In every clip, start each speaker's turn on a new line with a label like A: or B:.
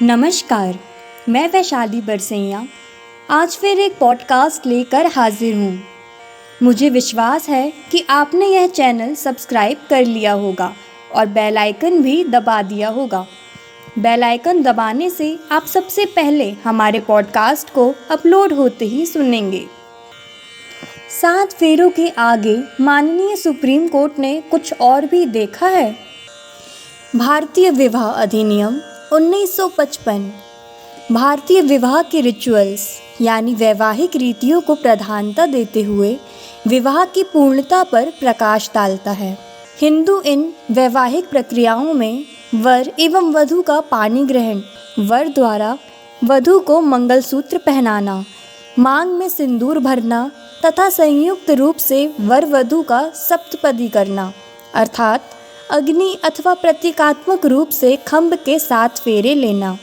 A: नमस्कार, मैं वैशाली बरसैया आज फिर एक पॉडकास्ट लेकर हाजिर हूँ। मुझे विश्वास है कि आपने यह चैनल सब्सक्राइब कर लिया होगा और बेल आइकन भी दबा दिया होगा। बेल आइकन दबाने से आप सबसे पहले हमारे पॉडकास्ट को अपलोड होते ही सुनेंगे। 7 फेरों के आगे माननीय सुप्रीम कोर्ट ने कुछ और भी देखा है। भारतीय विवाह अधिनियम 1955 भारतीय विवाह के रिचुअल्स यानी वैवाहिक रीतियों को प्रधानता देते हुए विवाह की पूर्णता पर प्रकाश डालता है। हिंदू इन वैवाहिक प्रक्रियाओं में वर एवं वधू का पानी ग्रहण, वर द्वारा वधू को मंगलसूत्र पहनाना, मांग में सिंदूर भरना तथा संयुक्त रूप से वर वधू का सप्तपदी करना अर्थात अग्नि अथवा प्रतीकात्मक रूप से खम्भ के 7 फेरे लेना,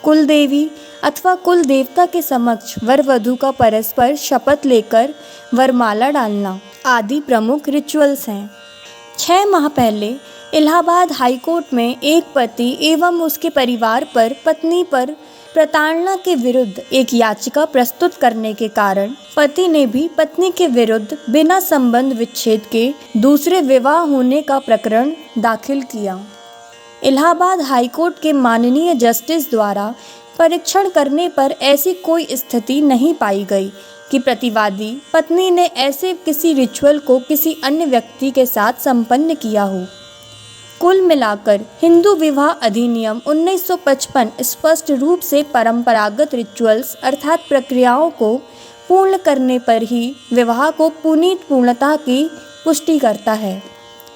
A: कुल देवी अथवा कुल देवता के समक्ष वर वधू का परस्पर शपथ लेकर वरमाला डालना आदि प्रमुख रिचुअल्स हैं। 6 माह पहले इलाहाबाद हाईकोर्ट में एक पति एवं उसके परिवार पर पत्नी पर प्रताड़ना के विरुद्ध एक याचिका प्रस्तुत करने के कारण पति ने भी पत्नी के विरुद्ध बिना संबंध विच्छेद के दूसरे विवाह होने का प्रकरण दाखिल किया। इलाहाबाद हाईकोर्ट के माननीय जस्टिस द्वारा परीक्षण करने पर ऐसी कोई स्थिति नहीं पाई गई कि प्रतिवादी पत्नी ने ऐसे किसी रिचुअल को किसी अन्य व्यक्ति के साथ संपन्न किया हो। कुल मिलाकर हिंदू विवाह अधिनियम 1955 स्पष्ट रूप से परंपरागत रिचुअल्स अर्थात प्रक्रियाओं को पूर्ण करने पर ही विवाह को पुनीत पूर्णता की पुष्टि करता है।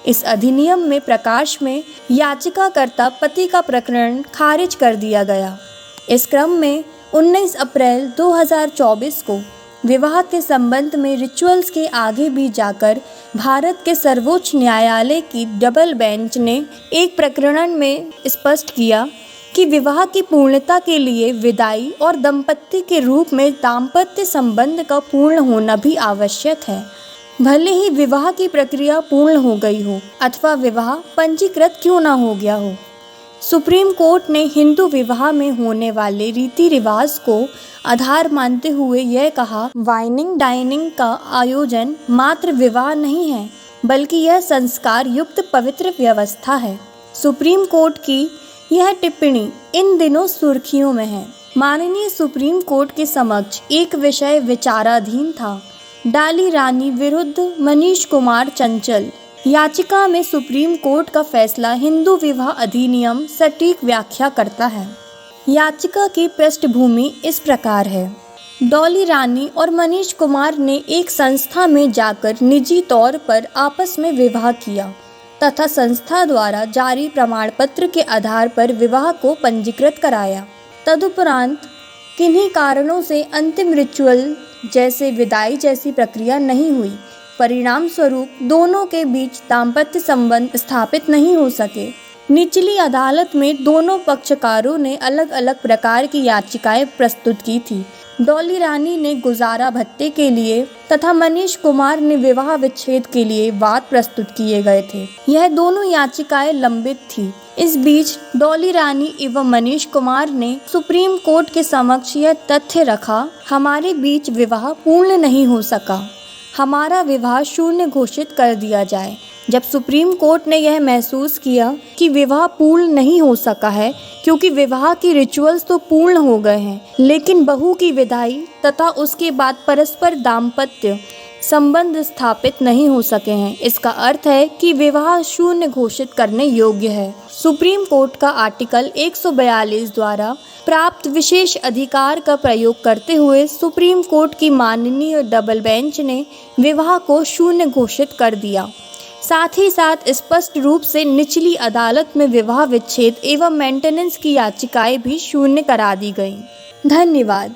A: इस अधिनियम में प्रकाश में याचिकाकर्ता पति का प्रकरण खारिज कर दिया गया। इस क्रम में 19 अप्रैल 2024 को विवाह के संबंध में रिचुअल्स के आगे भी जाकर भारत के सर्वोच्च न्यायालय की डबल बेंच ने एक प्रकरण में स्पष्ट किया कि विवाह की पूर्णता के लिए विदाई और दंपत्ति के रूप में दाम्पत्य संबंध का पूर्ण होना भी आवश्यक है, भले ही विवाह की प्रक्रिया पूर्ण हो गई हो अथवा विवाह पंजीकृत क्यों न हो गया हो। सुप्रीम कोर्ट ने हिंदू विवाह में होने वाले रीति रिवाज को आधार मानते हुए यह कहा, वाइनिंग डाइनिंग का आयोजन मात्र विवाह नहीं है बल्कि यह संस्कार युक्त पवित्र व्यवस्था है। सुप्रीम कोर्ट की यह टिप्पणी इन दिनों सुर्खियों में है। माननीय सुप्रीम कोर्ट के समक्ष एक विषय विचाराधीन था, डाली रानी विरुद्ध मनीष कुमार चंचल। याचिका में सुप्रीम कोर्ट का फैसला हिंदू विवाह अधिनियम सटीक व्याख्या करता है। याचिका की पृष्ठभूमि इस प्रकार है। डॉली रानी और मनीष कुमार ने एक संस्था में जाकर निजी तौर पर आपस में विवाह किया तथा संस्था द्वारा जारी प्रमाण पत्र के आधार पर विवाह को पंजीकृत कराया। तदुपरांत किन्हीं कारणों से अंतिम रिचुअल जैसे विदाई जैसी प्रक्रिया नहीं हुई। परिणाम स्वरूप दोनों के बीच दाम्पत्य संबंध स्थापित नहीं हो सके। निचली अदालत में दोनों पक्षकारों ने अलग अलग प्रकार की याचिकाएं प्रस्तुत की थी। डॉली रानी ने गुजारा भत्ते के लिए तथा मनीष कुमार ने विवाह विच्छेद के लिए वाद प्रस्तुत किए गए थे। यह दोनों याचिकाएं लंबित थी। इस बीच डॉली रानी एवं मनीष कुमार ने सुप्रीम कोर्ट के समक्ष यह तथ्य रखा, हमारे बीच विवाह पूर्ण नहीं हो सका, हमारा विवाह शून्य घोषित कर दिया जाए। जब सुप्रीम कोर्ट ने यह महसूस किया कि विवाह पूर्ण नहीं हो सका है क्योंकि विवाह की रिचुअल्स तो पूर्ण हो गए हैं लेकिन बहू की विदाई तथा उसके बाद परस्पर दाम्पत्य संबंध स्थापित नहीं हो सके हैं, इसका अर्थ है कि विवाह शून्य घोषित करने योग्य है। सुप्रीम कोर्ट का आर्टिकल 142 द्वारा प्राप्त विशेष अधिकार का प्रयोग करते हुए सुप्रीम कोर्ट की माननीय डबल बेंच ने विवाह को शून्य घोषित कर दिया। साथ ही साथ स्पष्ट रूप से निचली अदालत में विवाह विच्छेद एवं मेंटेनेंस की याचिकाएं भी शून्य करा दी गईं। धन्यवाद।